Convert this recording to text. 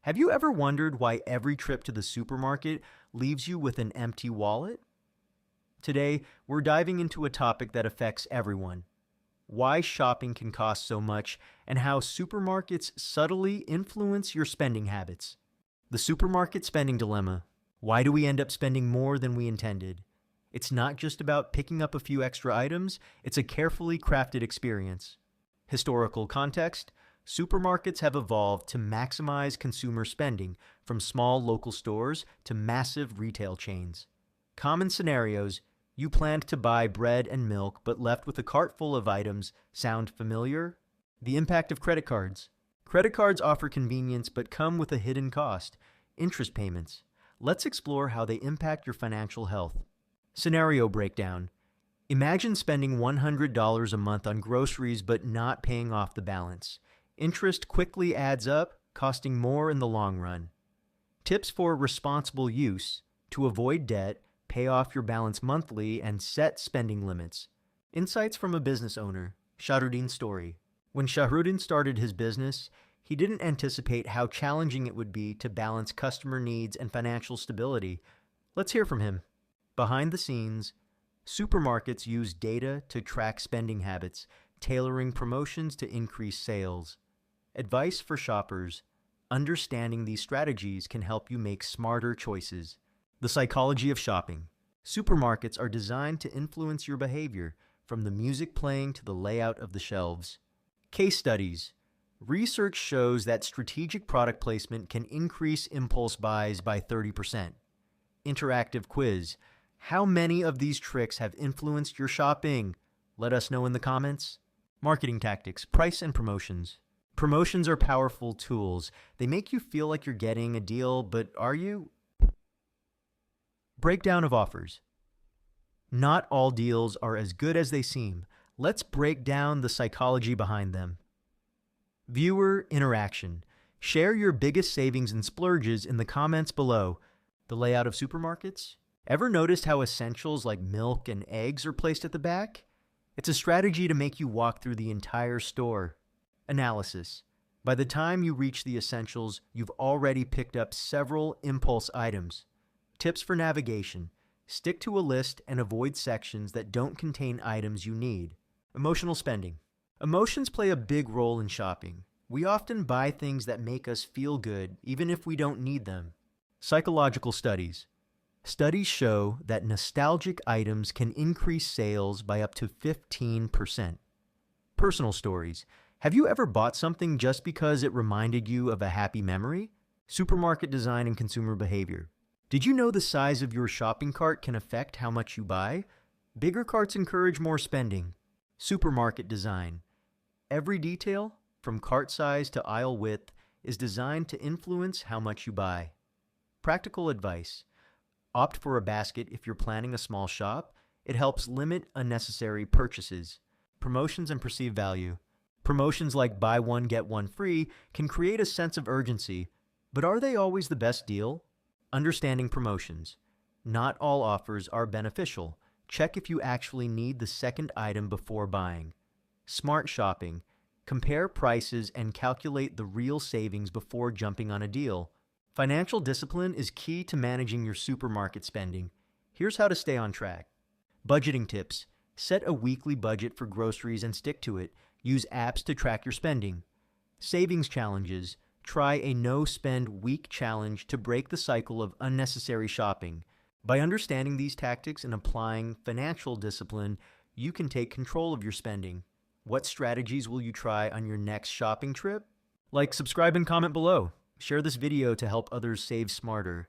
Have you ever wondered why every trip to the supermarket leaves you with an empty wallet? Today, we're diving into a topic that affects everyone: why shopping can cost so much and how supermarkets subtly influence your spending habits. The supermarket spending dilemma. Why do we end up spending more than we intended? It's not just about picking up a few extra items, it's a carefully crafted experience. Historical context. Supermarkets have evolved to maximize consumer spending, from small local stores to massive retail chains. Common scenarios: you planned to buy bread and milk but left with a cart full of items. Sound familiar? The impact of credit cards. Credit cards offer convenience but come with a hidden cost: interest payments. Let's explore how they impact your financial health. Scenario breakdown. Imagine spending $100 a month on groceries but not paying off the balance. Interest quickly adds up, costing more in the long run. Tips for responsible use: to avoid debt, pay off your balance monthly, and set spending limits. Insights from a business owner. Shahruddin's story. When Shahruddin started his business, he didn't anticipate how challenging it would be to balance customer needs and financial stability. Let's hear from him. Behind the scenes, supermarkets use data to track spending habits, tailoring promotions to increase sales. Advice for shoppers: understanding these strategies can help you make smarter choices. The psychology of shopping. Supermarkets are designed to influence your behavior, from the music playing to the layout of the shelves. Case studies. Research shows that strategic product placement can increase impulse buys by 30%. Interactive quiz. How many of these tricks have influenced your shopping? Let us know in the comments. Marketing tactics, price and promotions. Promotions are powerful tools. They make you feel like you're getting a deal, but are you? Breakdown of offers. Not all deals are as good as they seem. Let's break down the psychology behind them. Viewer interaction. Share your biggest savings and splurges in the comments below. The layout of supermarkets. Ever noticed how essentials like milk and eggs are placed at the back? It's a strategy to make you walk through the entire store. Analysis. By the time you reach the essentials, you've already picked up several impulse items. Tips for navigation. Stick to a list and avoid sections that don't contain items you need. Emotional spending. Emotions play a big role in shopping. We often buy things that make us feel good, even if we don't need them. Psychological studies. Studies show that nostalgic items can increase sales by up to 15%. Personal stories. Have you ever bought something just because it reminded you of a happy memory? Supermarket design and consumer behavior. Did you know the size of your shopping cart can affect how much you buy? Bigger carts encourage more spending. Supermarket design. Every detail, from cart size to aisle width, is designed to influence how much you buy. Practical advice. Opt for a basket if you're planning a small shop. It helps limit unnecessary purchases. Promotions and perceived value. Promotions like buy one, get one free can create a sense of urgency, but are they always the best deal? Understanding promotions. Not all offers are beneficial. Check if you actually need the second item before buying. Smart shopping. Compare prices and calculate the real savings before jumping on a deal. Financial discipline is key to managing your supermarket spending. Here's how to stay on track. Budgeting tips. Set a weekly budget for groceries and stick to it. Use apps to track your spending. Savings challenges. Try a no-spend week challenge to break the cycle of unnecessary shopping. By understanding these tactics and applying financial discipline, you can take control of your spending. What strategies will you try on your next shopping trip? Like, subscribe, and comment below. Share this video to help others save smarter.